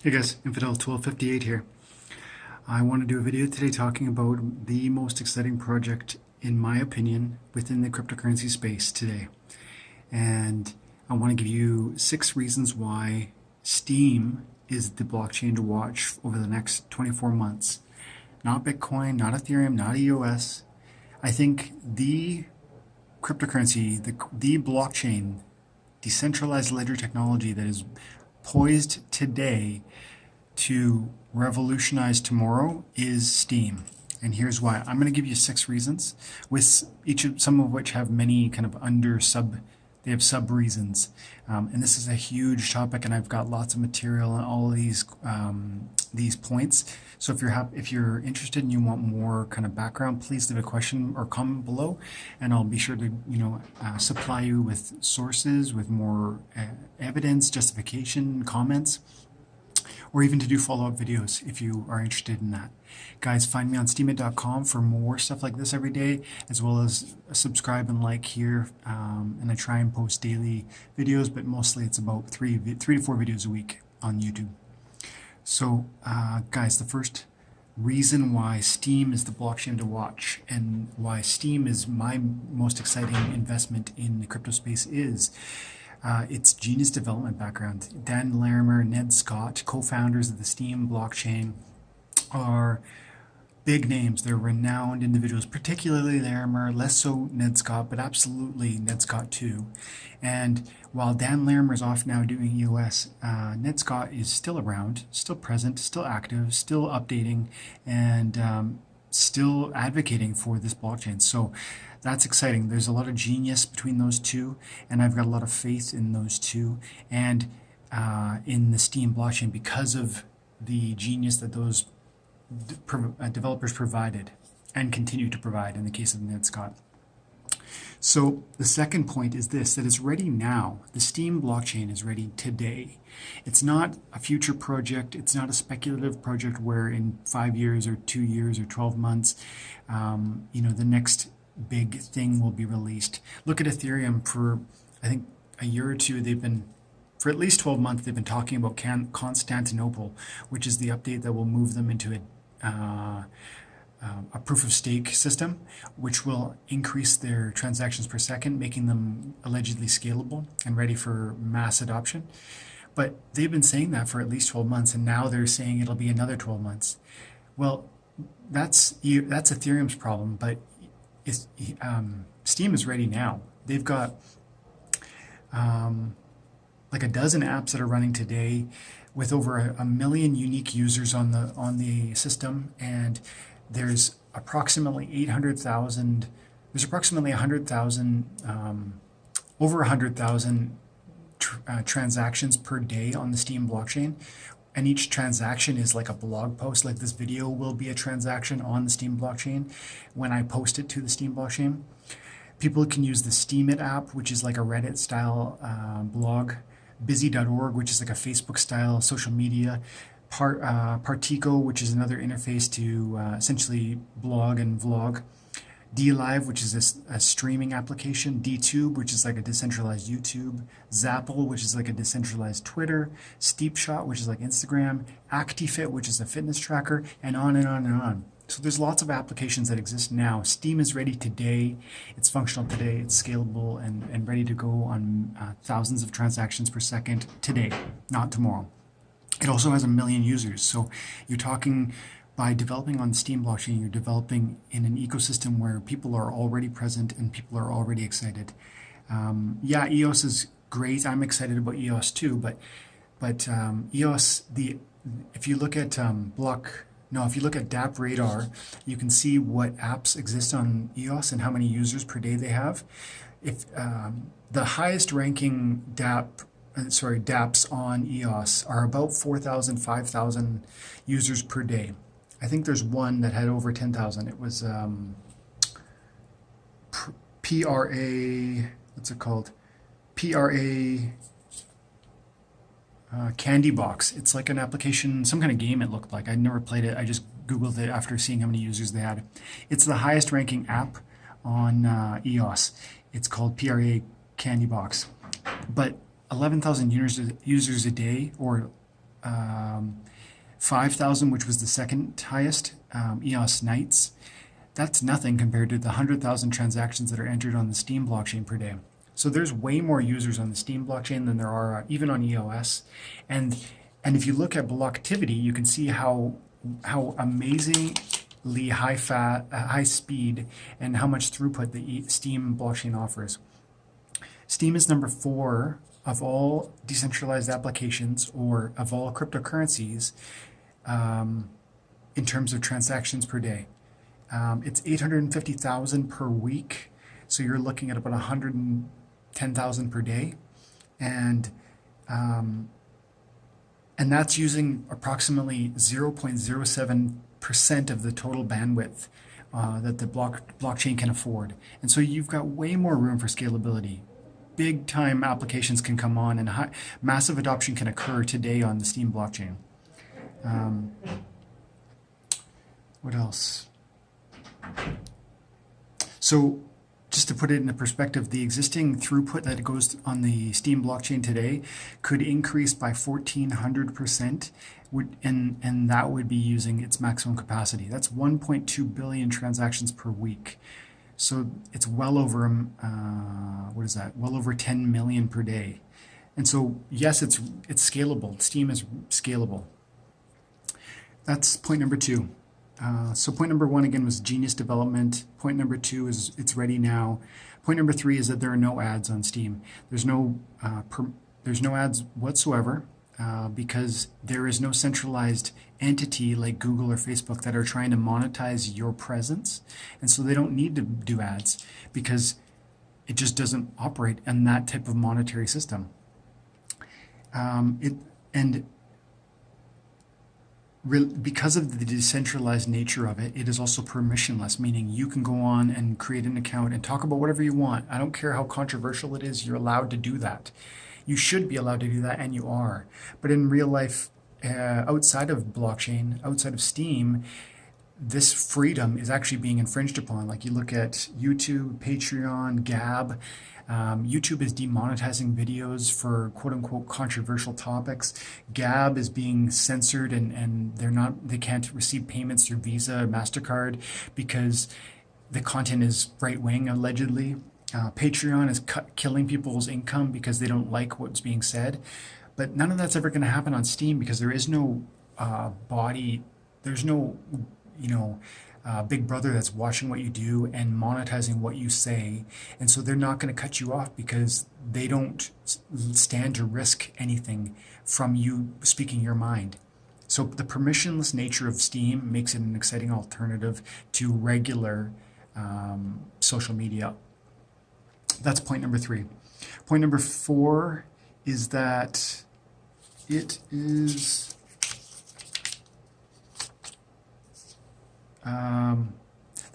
Hey guys, Infidel 1258 here. I want to do a video today talking about the most exciting project, in my opinion, within the cryptocurrency space today. And I want to give you 6 reasons why Steem is the blockchain to watch over the next 24 months. Not Bitcoin, not Ethereum, not EOS. I think the cryptocurrency, the blockchain, decentralized ledger technology that is poised today to revolutionize tomorrow is Steem. And here's why. I'm going to give you 6 reasons, with some of which have many kind of they have sub reasons. And this is a huge topic, and I've got lots of material on all of these points. So if you're interested and you want more kind of background, please leave a question or comment below, and I'll be sure to supply you with sources, with more evidence, justification, comments, or even to do follow-up videos if you are interested in that. Guys, find me on steemit.com for more stuff like this every day, as well as subscribe and like here. And I try and post daily videos, but mostly it's about 3 to 4 videos a week on YouTube. So guys, the first reason why Steem is the blockchain to watch and why Steem is my most exciting investment in the crypto space is its genius development background. Dan Larimer, Ned Scott, co-founders of the Steem blockchain, are big names. They're renowned individuals, particularly Larimer, less so Ned Scott, but absolutely Ned Scott too. And while Dan Larimer is off now doing EOS, Ned Scott is still around, still present, still active, still updating, and still advocating for this blockchain. So that's exciting. There's a lot of genius between those two, and I've got a lot of faith in those two and in the Steem blockchain because of the genius that those developers provided and continue to provide in the case of Ned Scott. So the second point is this, that it's ready now. The Steem blockchain is ready today. It's not a future project. It's not a speculative project where in 5 years or 2 years or 12 months, the next big thing will be released. Look at Ethereum. For I think a year or two, for at least 12 months, they've been talking about Constantinople, which is the update that will move them into a proof of stake system, which will increase their transactions per second, making them allegedly scalable and ready for mass adoption. But they've been saying that for at least 12 months, and now they're saying it'll be another 12 months. Well, that's Ethereum's problem, but Steem is ready now. They've got like a dozen apps that are running today with over a million unique users on the system, and there's approximately 800,000. There's approximately 100,000, over 100,000 transactions per day on the Steem blockchain, and each transaction is like a blog post. Like this video will be a transaction on the Steem blockchain when I post it to the Steem blockchain. People can use the Steemit app, which is like a Reddit style blog, busy.org, which is like a Facebook style social media, Partico, which is another interface to essentially blog and vlog, DLive, which is a streaming application, DTube, which is like a decentralized YouTube, Zapple, which is like a decentralized Twitter, Steepshot, which is like Instagram, ActiFit, which is a fitness tracker, and on and on and on. So there's lots of applications that exist now. Steem is ready today. It's functional today. It's scalable and ready to go on thousands of transactions per second today, not tomorrow. It also has 1 million users. So you're talking, by developing on the Steem blockchain, you're developing in an ecosystem where people are already present and people are already excited. Yeah, EOS is great. I'm excited about EOS too, but EOS, if you look at if you look at DApp Radar, you can see what apps exist on EOS and how many users per day they have. If the highest ranking dApps on EOS are about 4,000, 5,000 users per day. I think there's one that had over 10,000. It was PRA, what's it called? PRA Candy Box. It's like an application, some kind of game it looked like. I'd never played it. I just Googled it after seeing how many users they had. It's the highest ranking app on EOS. It's called PRA Candy Box. But 11,000 users a day, or 5,000, which was the second highest, EOS nights. That's nothing compared to the 100,000 transactions that are entered on the Steem blockchain per day. So there's way more users on the Steem blockchain than there are even on EOS. And if you look at blocktivity, you can see how amazingly high speed and how much throughput the Steem blockchain offers. Steem is number 4 of all decentralized applications or of all cryptocurrencies in terms of transactions per day. It's 850,000 per week, so you're looking at about 110,000 per day, and that's using approximately 0.07% of the total bandwidth that the blockchain can afford. And so you've got way more room for scalability. Big time applications can come on, and massive adoption can occur today on the Steem blockchain. What else? So just to put it into perspective, the existing throughput that goes on the Steem blockchain today could increase by 1,400%, and that would be using its maximum capacity. That's 1.2 billion transactions per week. So it's well over, what is that? Well over 10 million per day. And so, yes, it's scalable. Steem is scalable. That's point number 2. So point number 1 again was genius development. Point number 2 is it's ready now. Point number 3 is that there are no ads on Steem. There's no ads whatsoever because there is no centralized entity like Google or Facebook that are trying to monetize your presence, and so they don't need to do ads because it just doesn't operate in that type of monetary system. Because of the decentralized nature of it, it is also permissionless, meaning you can go on and create an account and talk about whatever you want. I don't care how controversial it is, you're allowed to do that. You should be allowed to do that, and you are. But in real life, outside of blockchain, outside of Steem, this freedom is actually being infringed upon. Like you look at YouTube, Patreon, Gab. YouTube is demonetizing videos for quote-unquote controversial topics. Gab is being censored, and they can't receive payments through Visa or MasterCard because the content is right-wing, allegedly. Patreon is killing people's income because they don't like what's being said. But none of that's ever going to happen on Steem because there is no there's no, big brother that's watching what you do and monetizing what you say. And so they're not going to cut you off because they don't stand to risk anything from you speaking your mind. So the permissionless nature of Steem makes it an exciting alternative to regular social media. That's point number 3. Point number 4 is that it is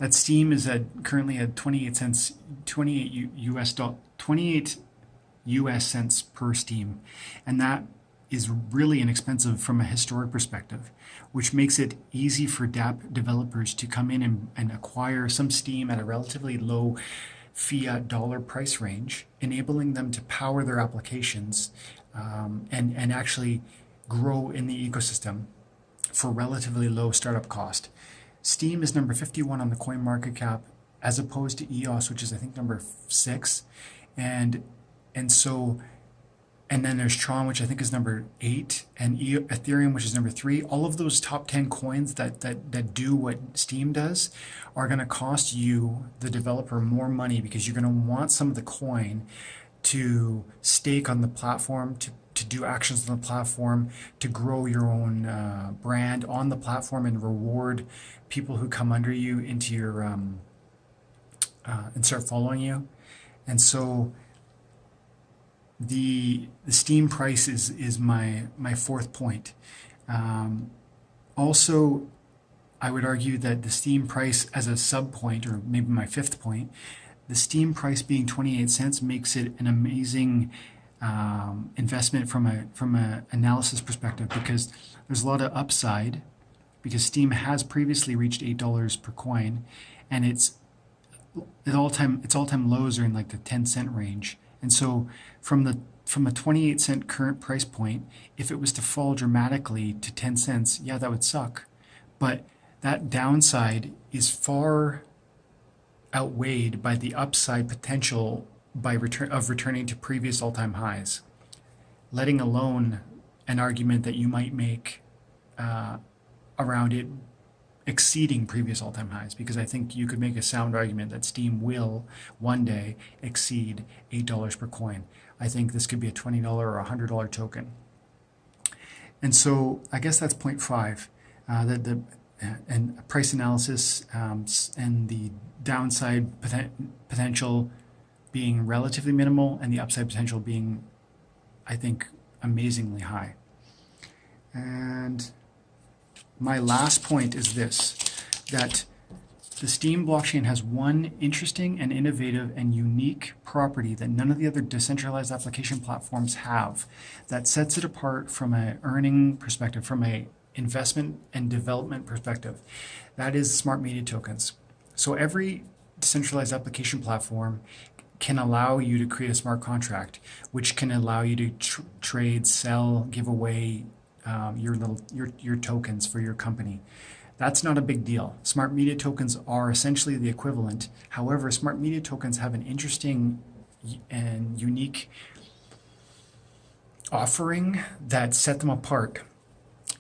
that Steem is currently at 28 cents, 28 US cents per Steem, and that is really inexpensive from a historic perspective, which makes it easy for dApp developers to come in and acquire some Steem at a relatively low fiat dollar price range, enabling them to power their applications and actually grow in the ecosystem for relatively low startup cost. Steem is number 51 on the CoinMarketCap as opposed to EOS, which is I think number 6, and then there's Tron, which I think is number 8, and Ethereum, which is number 3. All of those top 10 coins that do what Steem does are going to cost you, the developer, more money because you're going to want some of the coin to stake on the platform, to do actions on the platform, to grow your own brand on the platform and reward people who come under you into your and start following you. And so the Steem price is my 4th point. Also, I would argue that the Steem price as a sub point, or maybe my 5th point, the Steem price being 28 cents makes it an amazing investment from a analysis perspective, because there's a lot of upside, because Steem has previously reached $8 per coin, and its all-time lows are in like the 10-cent range. And so from the from a 28-cent current price point, if it was to fall dramatically to 10 cents, yeah, that would suck. But that downside is far outweighed by the upside potential by returning to previous all-time highs, letting alone an argument that you might make around it exceeding previous all-time highs, because I think you could make a sound argument that Steem will one day exceed $8 per coin. I think this could be a $20 or $100 token. And so I guess that's point 5, and price analysis and the downside potential being relatively minimal and the upside potential being, I think, amazingly high. And my last point is this, that the Steem blockchain has one interesting and innovative and unique property that none of the other decentralized application platforms have, that sets it apart from an earning perspective, from a investment and development perspective. That is smart media tokens. So every decentralized application platform can allow you to create a smart contract, which can allow you to trade, sell, give away your tokens for your company. That's not a big deal. Smart media tokens are essentially the equivalent. However, smart media tokens have an interesting and unique offering that set them apart.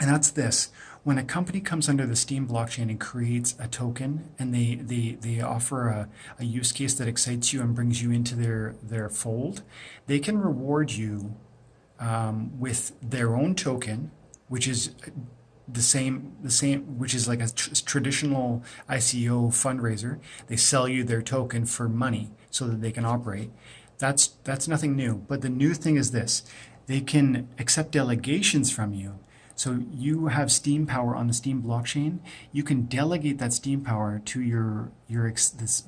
And that's this. When a company comes under the Steem blockchain and creates a token, and they offer a use case that excites you and brings you into their fold, they can reward you with their own token, which is the same, which is like a traditional ICO fundraiser. They sell you their token for money so that they can operate. That's nothing new. But the new thing is this: they can accept delegations from you. So you have Steem power on the Steem blockchain. You can delegate that Steem power to this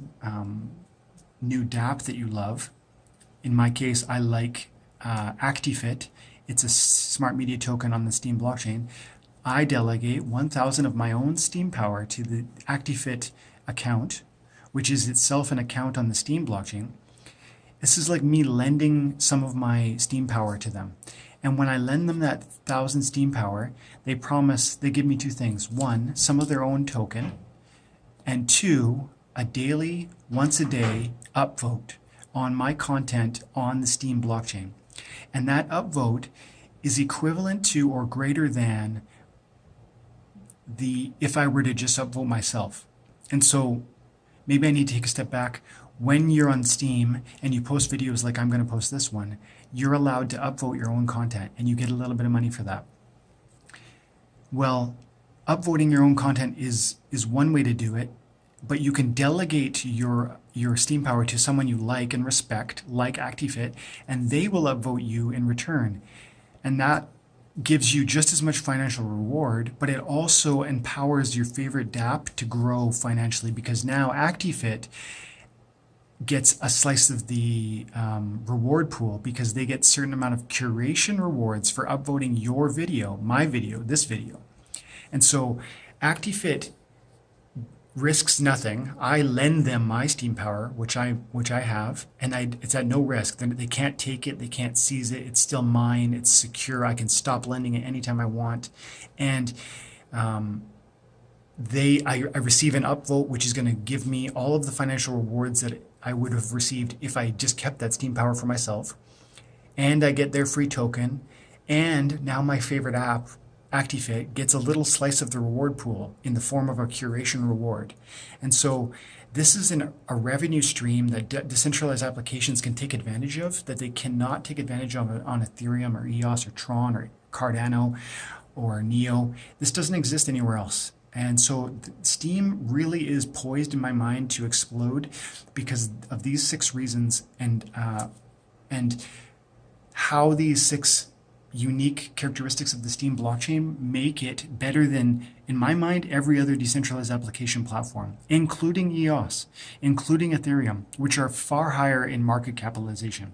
new dApp that you love. In my case, I like ActiFit. It's a smart media token on the Steem blockchain. I delegate 1,000 of my own Steem power to the ActiFit account, which is itself an account on the Steem blockchain. This is like me lending some of my Steem power to them. And when I lend them that 1,000 Steem power, they give me two things. One, some of their own token, and two, a daily, once a day upvote on my content on the Steem blockchain. And that upvote is equivalent to or greater than if I were to just upvote myself. And so maybe I need to take a step back. When you're on Steem and you post videos like I'm going to post this one, you're allowed to upvote your own content, and you get a little bit of money for that. Well, upvoting your own content is one way to do it, but you can delegate your Steem power to someone you like and respect, like ActiFit, and they will upvote you in return. And that gives you just as much financial reward, but it also empowers your favorite dApp to grow financially, because now ActiFit gets a slice of the reward pool, because they get a certain amount of curation rewards for upvoting your video, my video, this video. And so ActiFit risks nothing. I lend them my Steem power, which I have, and it's at no risk. They can't take it, they can't seize it. It's still mine. It's secure. I can stop lending it anytime I want, and I receive an upvote, which is going to give me all of the financial rewards that I would have received if I just kept that Steem power for myself. And I get their free token. And now my favorite app, ActiFit, gets a little slice of the reward pool in the form of a curation reward. And so this is a revenue stream that decentralized applications can take advantage of, that they cannot take advantage of on Ethereum or EOS or Tron or Cardano or Neo. This doesn't exist anywhere else. And so Steem really is poised in my mind to explode because of these 6 reasons, and how these 6 unique characteristics of the Steem blockchain make it better than, in my mind, every other decentralized application platform, including EOS, including Ethereum, which are far higher in market capitalization.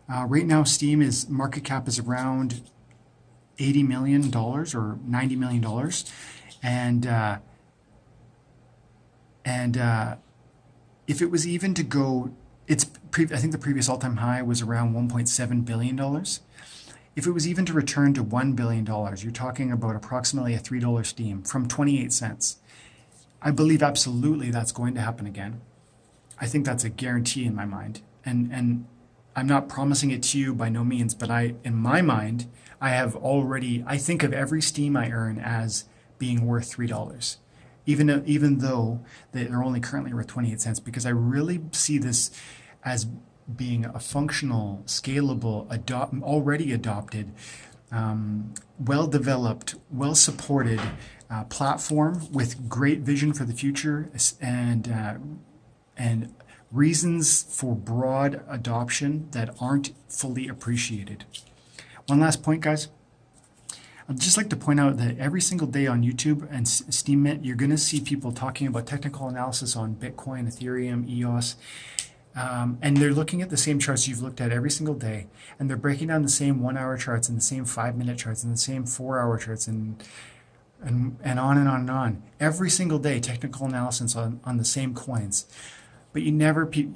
Right now, Steem's market cap is around $80 million or $90 million. And if it was even to go, it's I think the previous all-time high was around $1.7 billion. If it was even to return to $1 billion, you're talking about approximately a $3 Steem from 28 cents. I believe absolutely that's going to happen again. I think that's a guarantee in my mind. And I'm not promising it to you by no means, but in my mind, I think of every Steem I earn as being worth $3. Even though they're only currently worth 28 cents, because I really see this as being a functional, scalable, already adopted, well-developed, well-supported platform with great vision for the future and reasons for broad adoption that aren't fully appreciated. One last point, guys. I'd just like to point out that every single day on YouTube and Steemit, you're going to see people talking about technical analysis on Bitcoin, Ethereum, EOS, and they're looking at the same charts you've looked at every single day, and they're breaking down the same 1-hour charts and the same 5-minute charts and the same 4-hour charts and on and on and on. Every single day, technical analysis on the same coins. But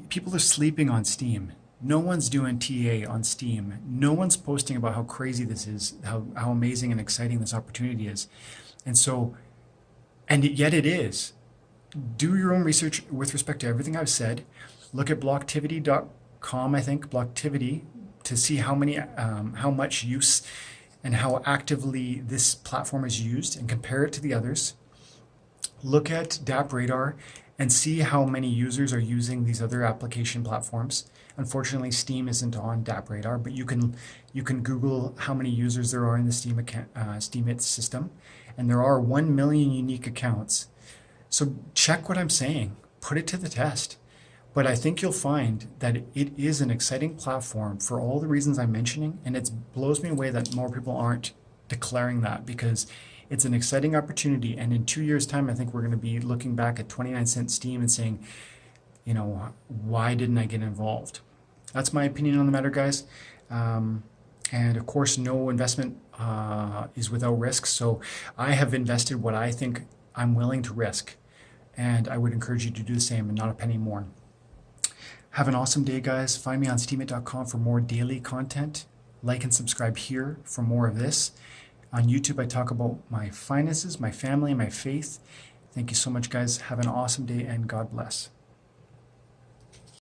people are sleeping on Steem. No one's doing TA on Steem. No one's posting about how crazy this is, how amazing and exciting this opportunity is. And yet it is. Do your own research with respect to everything I've said. Look at blocktivity.com, I think, Blocktivity, to see how much use and how actively this platform is used, and compare it to the others. Look at DappRadar and see how many users are using these other application platforms. Unfortunately, Steem isn't on DappRadar, but you can Google how many users there are in the Steemit system, and there are 1 million unique accounts. So check what I'm saying, put it to the test. But I think you'll find that it is an exciting platform for all the reasons I'm mentioning, and it blows me away that more people aren't declaring that, because it's an exciting opportunity. And in 2 years' time, I think we're going to be looking back at 29-cent Steem and saying, why didn't I get involved? That's my opinion on the matter, guys. And of course, no investment is without risk. So I have invested what I think I'm willing to risk. And I would encourage you to do the same and not a penny more. Have an awesome day, guys. Find me on steemit.com for more daily content. Like and subscribe here for more of this. On YouTube, I talk about my finances, my family, and my faith. Thank you so much, guys. Have an awesome day, and God bless.